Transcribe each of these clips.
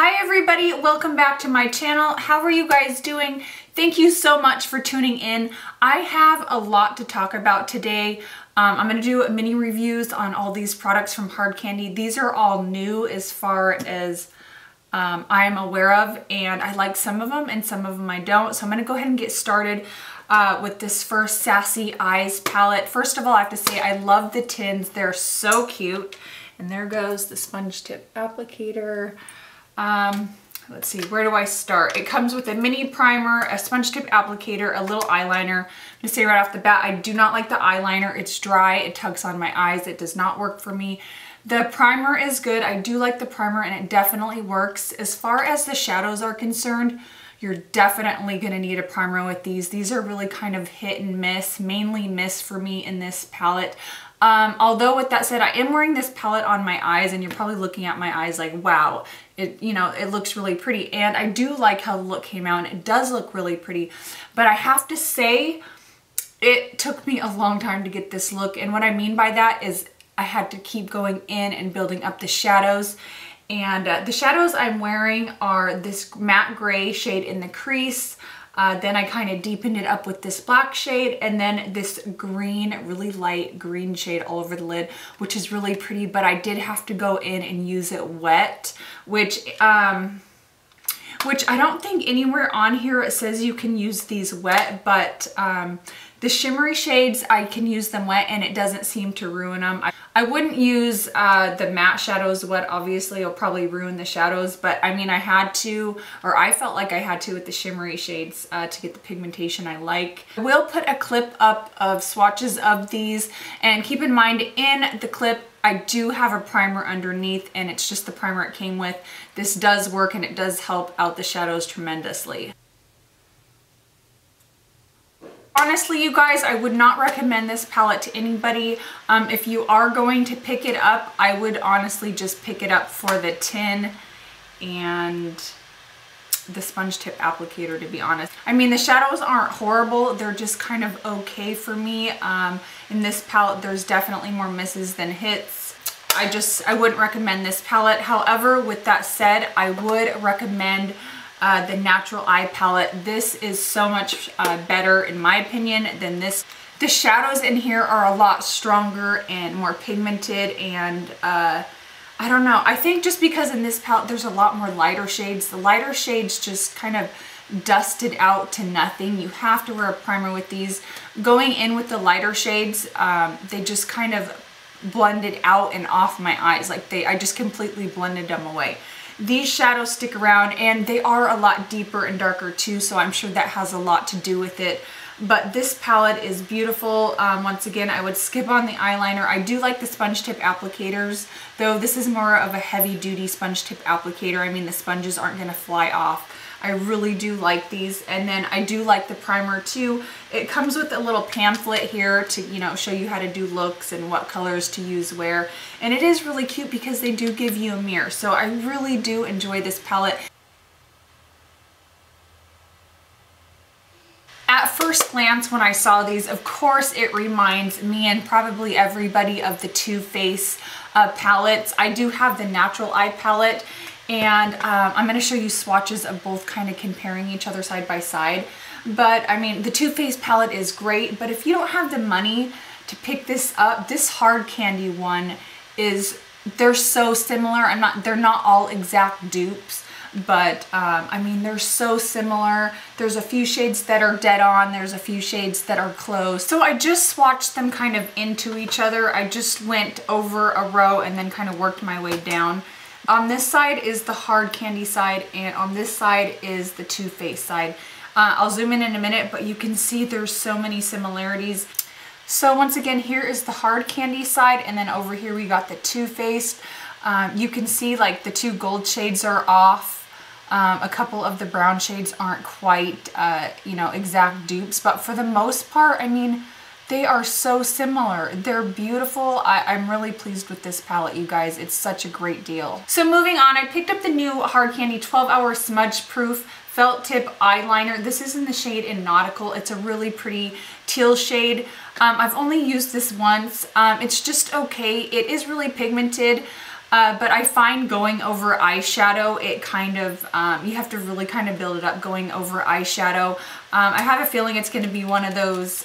Hi everybody, welcome back to my channel. How are you guys doing? Thank you so much for tuning in. I have a lot to talk about today. I'm going to do mini reviews on all these products from Hard Candy. These are all new as far as I am aware of, and I like some of them and some of them I don't. So I'm going to go ahead and get started with this first Sassy Eyes palette. First of all, I have to say I love the tins. They're so cute. And there goes the sponge tip applicator. Let's see, where do I start? It comes with a mini primer, a sponge tip applicator, a little eyeliner. I'm gonna say right off the bat, I do not like the eyeliner. It's dry, it tugs on my eyes. It does not work for me. The primer is good. I do like the primer and it definitely works. As far as the shadows are concerned, you're definitely gonna need a primer with these. These are really kind of hit and miss, mainly miss for me in this palette. Although with that said, I am wearing this palette on my eyes and you're probably looking at my eyes like, wow, it looks really pretty. And I do like how the look came out and it does look really pretty. But I have to say, it took me a long time to get this look. And what I mean by that is I had to keep going in and building up the shadows. And the shadows I'm wearing are this matte gray shade in the crease. Then I kind of deepened it up with this black shade and then this green, really light green shade all over the lid, which is really pretty, but I did have to go in and use it wet, which I don't think anywhere on here it says you can use these wet, but the shimmery shades, I can use them wet and it doesn't seem to ruin them. I wouldn't use the matte shadows wet. Obviously, it'll probably ruin the shadows, but I mean, I had to, or I felt like I had to with the shimmery shades to get the pigmentation I like. I will put a clip up of swatches of these, and keep in mind in the clip, I do have a primer underneath and it's just the primer it came with. This does work and it does help out the shadows tremendously. Honestly, you guys, I would not recommend this palette to anybody. If you are going to pick it up, I would honestly just pick it up for the tin and the sponge tip applicator, to be honest. I mean, the shadows aren't horrible. They're just kind of okay for me. In this palette, there's definitely more misses than hits. I wouldn't recommend this palette. However, with that said, I would recommend the Natural Eye palette. This is so much better in my opinion than this. The shadows in here are a lot stronger and more pigmented, and I don't know, I think just because in this palette there's a lot more lighter shades. The lighter shades just kind of dusted out to nothing. You have to wear a primer with these. Going in with the lighter shades, they just kind of blended out and off my eyes. Like I just completely blended them away. These shadows stick around and they are a lot deeper and darker too, so I'm sure that has a lot to do with it. But this palette is beautiful. Once again, I would skip on the eyeliner. I do like the sponge tip applicators, though this is more of a heavy duty sponge tip applicator. I mean, the sponges aren't gonna fly off. I really do like these. And then I do like the primer too. It comes with a little pamphlet here to, you know, show you how to do looks and what colors to use where. And it is really cute because they do give you a mirror. So I really do enjoy this palette. At first glance, when I saw these, of course, it reminds me and probably everybody of the Too Faced palettes. I do have the Natural Eye palette, and I'm going to show you swatches of both, kind of comparing each other side by side. But I mean, the Too Faced palette is great, but if you don't have the money to pick this up, this Hard Candy one they're so similar. They're not all exact dupes, but I mean, they're so similar. There's a few shades that are dead on, there's a few shades that are close. So I just swatched them kind of into each other. I just went over a row and then kind of worked my way down. On this side is the Hard Candy side, and on this side is the Too Faced side. I'll zoom in a minute, but you can see there's so many similarities. So once again, here is the Hard Candy side, and then over here we got the Too Faced. You can see like the two gold shades are off. A couple of the brown shades aren't quite, exact dupes, but for the most part, I mean, they are so similar. They're beautiful. I'm really pleased with this palette, you guys. It's such a great deal. So moving on, I picked up the new Hard Candy 12-Hour Smudge Proof Felt Tip Eyeliner. This is in the shade in Nautical. It's a really pretty teal shade. I've only used this once. It's just okay. It is really pigmented. But I find going over eyeshadow, it kind of, you have to really kind of build it up going over eyeshadow. I have a feeling it's going to be one of those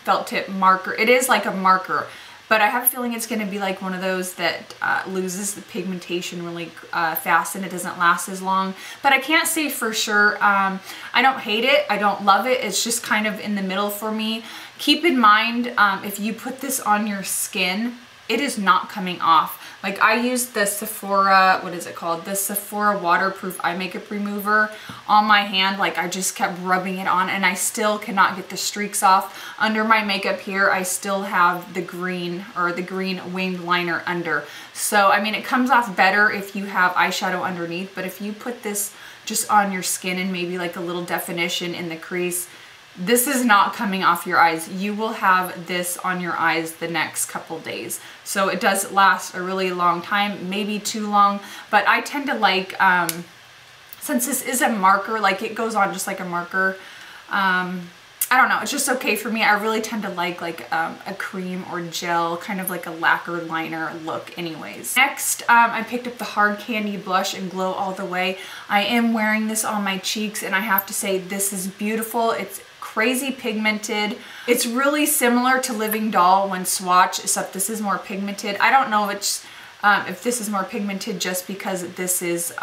felt tip marker. It is like a marker, but I have a feeling it's going to be like one of those that loses the pigmentation really fast and it doesn't last as long. But I can't say for sure. I don't hate it. I don't love it. It's just kind of in the middle for me. Keep in mind, if you put this on your skin, it is not coming off. Like I used the Sephora, what is it called? The Sephora waterproof eye makeup remover on my hand. Like I just kept rubbing it on and I still cannot get the streaks off. Under my makeup here, I still have the green or the green winged liner under. So, I mean, it comes off better if you have eyeshadow underneath, but if you put this just on your skin and maybe like a little definition in the crease, this is not coming off your eyes. You will have this on your eyes the next couple days. So it does last a really long time, maybe too long, but I tend to like, since this is a marker, like it goes on just like a marker, I don't know, it's just okay for me. I really tend to like a cream or gel, kind of like a lacquer liner look anyways. Next, I picked up the Hard Candy Blush in Glow All the Way. I am wearing this on my cheeks and I have to say this is beautiful. It's crazy pigmented. It's really similar to Living Doll when swatched, except this is more pigmented. I don't know if this is more pigmented just because this is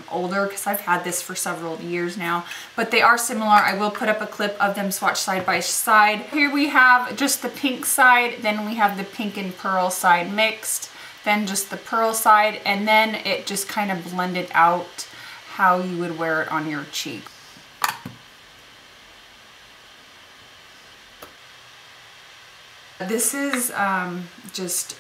older, because I've had this for several years now, but they are similar. I will put up a clip of them swatched side by side. Here we have just the pink side, then we have the pink and pearl side mixed, then just the pearl side, and then it just kind of blended out how you would wear it on your cheek. This is just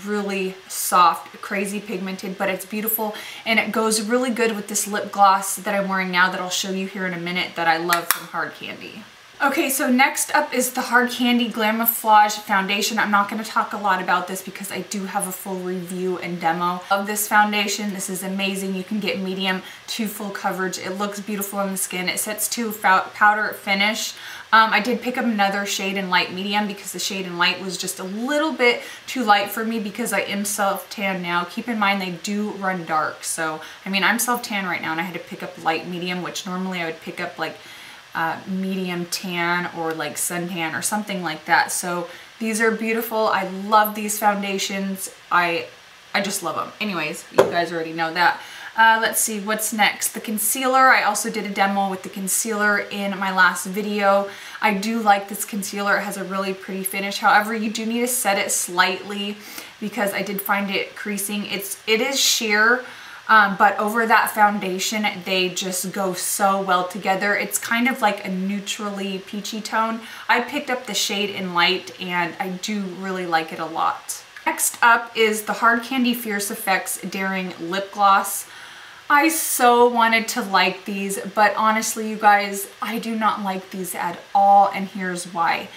really soft, crazy pigmented, but it's beautiful and it goes really good with this lip gloss that I'm wearing now that I'll show you here in a minute that I love from Hard Candy. Okay, so next up is the Hard Candy Glamoflauge foundation. I'm not going to talk a lot about this because I do have a full review and demo of this foundation. This is amazing. You can get medium to full coverage. It looks beautiful on the skin. It sets to powder finish. I did pick up another shade in light medium because the shade in light was just a little bit too light for me because I am self-tan now. Keep in mind they do run dark. So, I mean, I'm self-tan right now and I had to pick up light medium, which normally I would pick up like medium tan or like suntan or something like that. So these are beautiful. I love these foundations. I just love them. Anyways, you guys already know that. Let's see what's next. The concealer. I also did a demo with the concealer in my last video. I do like this concealer. It has a really pretty finish. However, you do need to set it slightly because I did find it creasing. It is sheer. But over that foundation, they just go so well together. It's kind of like a neutrally peachy tone. I picked up the shade in light and I do really like it a lot. Next up is the Hard Candy Fierce Effects Daring Lip Gloss. I so wanted to like these, but honestly, you guys, I do not like these at all, and here's why.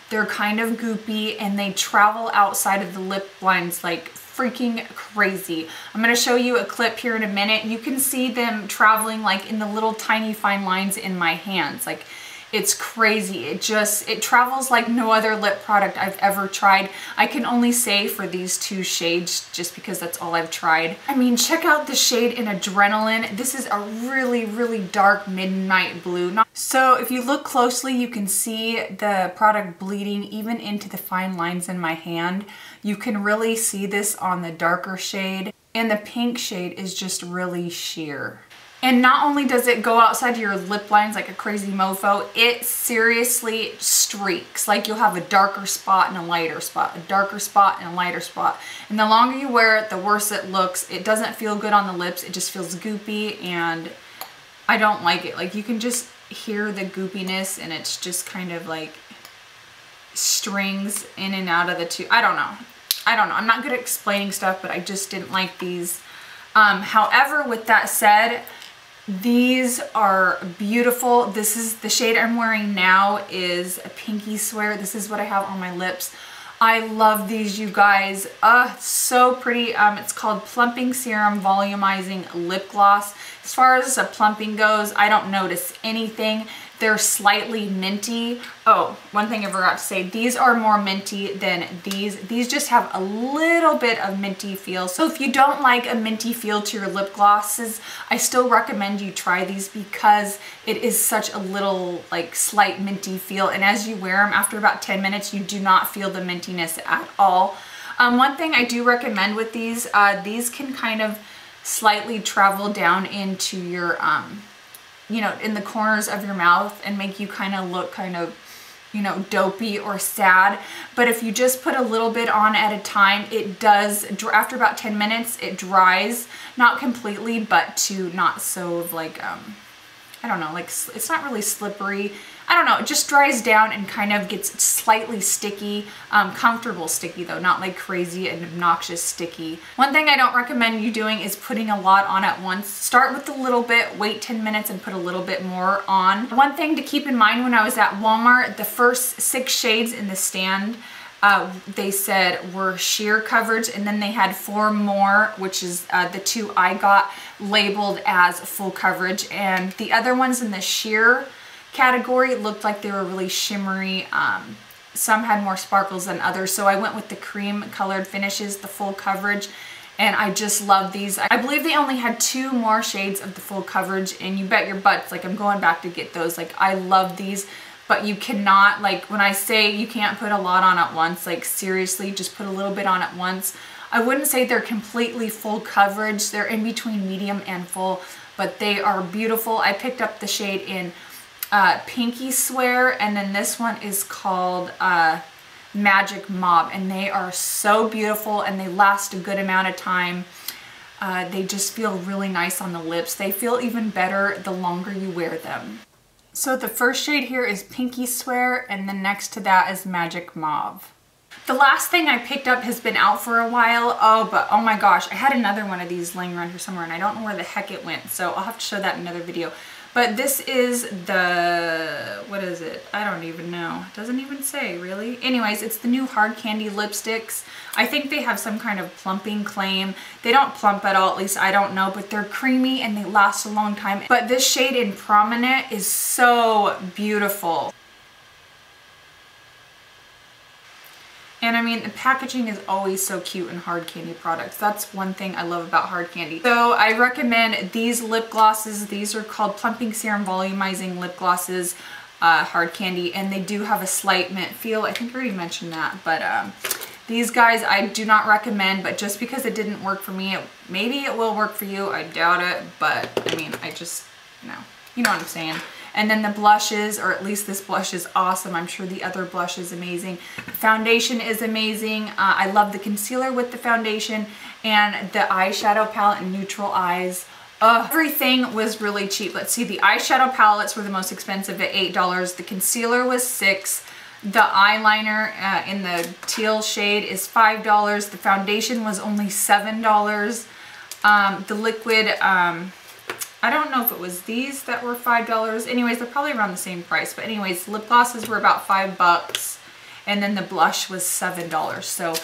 They're kind of goopy and they travel outside of the lip lines like freaking crazy. I'm going to show you a clip here in a minute. You can see them traveling like in the little tiny fine lines in my hands. Like, it's crazy. It travels like no other lip product I've ever tried. I can only say for these two shades just because that's all I've tried. I mean, check out the shade in Adrenaline. This is a really, really dark midnight blue. So if you look closely, you can see the product bleeding even into the fine lines in my hand. You can really see this on the darker shade, and the pink shade is just really sheer. And not only does it go outside your lip lines like a crazy mofo, it seriously streaks. Like, you'll have a darker spot and a lighter spot, a darker spot and a lighter spot. And the longer you wear it, the worse it looks. It doesn't feel good on the lips. It just feels goopy and I don't like it. Like, you can just hear the goopiness and it's just kind of like strings in and out of the tube. I don't know. I'm not good at explaining stuff, but I just didn't like these. However, with that said, these are beautiful. This is the shade I'm wearing now is a pinky swear. This is what I have on my lips. I love these, you guys. So pretty. It's called Plumping Serum Volumizing Lip Gloss. As far as the plumping goes, I don't notice anything. They're slightly minty. Oh, one thing I forgot to say, these are more minty than these. These just have a little bit of minty feel. So if you don't like a minty feel to your lip glosses, I still recommend you try these because it is such a little like slight minty feel. And as you wear them, after about 10 minutes, you do not feel the mintiness at all. One thing I do recommend with these can kind of slightly travel down into your, you know, in the corners of your mouth and make you kind of look kind of, you know, dopey or sad. But if you just put a little bit on at a time, it does, after about 10 minutes, it dries, not completely, but to not so like, I don't know, like it's not really slippery. I don't know, it just dries down and kind of gets slightly sticky, comfortable sticky though, not like crazy and obnoxious sticky. One thing I don't recommend you doing is putting a lot on at once. Start with a little bit, wait 10 minutes and put a little bit more on. One thing to keep in mind when I was at Walmart, the first 6 shades in the stand, they said were sheer coverage, and then they had 4 more, which is the 2 I got, labeled as full coverage, and the other ones in the sheer category looked like they were really shimmery. Some had more sparkles than others, so I went with the cream colored finishes, the full coverage, and I just love these. I believe they only had 2 more shades of the full coverage, and you bet your butts, like I'm going back to get those. Like I love these, but you cannot, like when I say you can't put a lot on at once, like seriously, just put a little bit on at once. I wouldn't say they're completely full coverage. They're in between medium and full, but they are beautiful. I picked up the shade in Pinky Swear, and then this one is called Magic Mob, and they are so beautiful and they last a good amount of time. They just feel really nice on the lips. They feel even better the longer you wear them. So the first shade here is Pinky Swear, and then next to that is Magic Mauve. The last thing I picked up has been out for a while. Oh my gosh, I had another one of these laying around here somewhere and I don't know where the heck it went, so I'll have to show that in another video. But this is the, what is it? I don't even know. It doesn't even say, really. Anyways, it's the new Hard Candy lipsticks. I think they have some kind of plumping claim. They don't plump at all, at least I don't know, but they're creamy and they last a long time. But this shade in Prominent is so beautiful. And I mean, the packaging is always so cute in Hard Candy products. That's one thing I love about Hard Candy. So I recommend these lip glosses. These are called Plumping Serum Volumizing Lip Glosses, Hard Candy, and they do have a slight mint feel. I think I already mentioned that, but these guys I do not recommend, but just because it didn't work for me, maybe it will work for you. I doubt it, but I mean, I just, no. You know what I'm saying. And then the blushes, or at least this blush is awesome. I'm sure the other blush is amazing. The foundation is amazing. I love the concealer with the foundation and the eyeshadow palette and neutral eyes. Everything was really cheap. Let's see, the eyeshadow palettes were the most expensive at $8. The concealer was $6. The eyeliner in the teal shade is $5. The foundation was only $7. The liquid, I don't know if it was these that were $5. Anyways, they're probably around the same price. But anyways, lip glosses were about $5. And then the blush was $7. So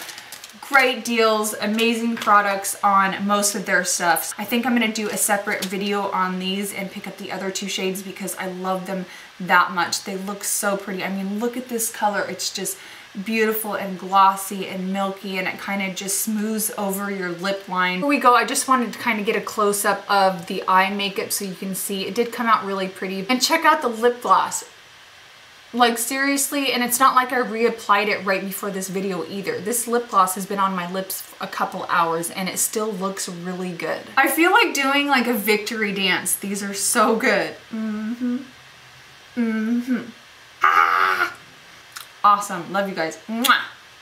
great deals, amazing products on most of their stuff. I think I'm going to do a separate video on these and pick up the other 2 shades because I love them that much. They look so pretty. I mean, look at this color. It's just beautiful and glossy and milky, and it kind of just smooths over your lip line. Here we go. I just wanted to kind of get a close-up of the eye makeup so you can see it did come out really pretty. And check out the lip gloss. Like seriously, and it's not like I reapplied it right before this video either. This lip gloss has been on my lips a couple hours and it still looks really good. I feel like doing like a victory dance. These are so good. Ah! Awesome. Love you guys. Mwah!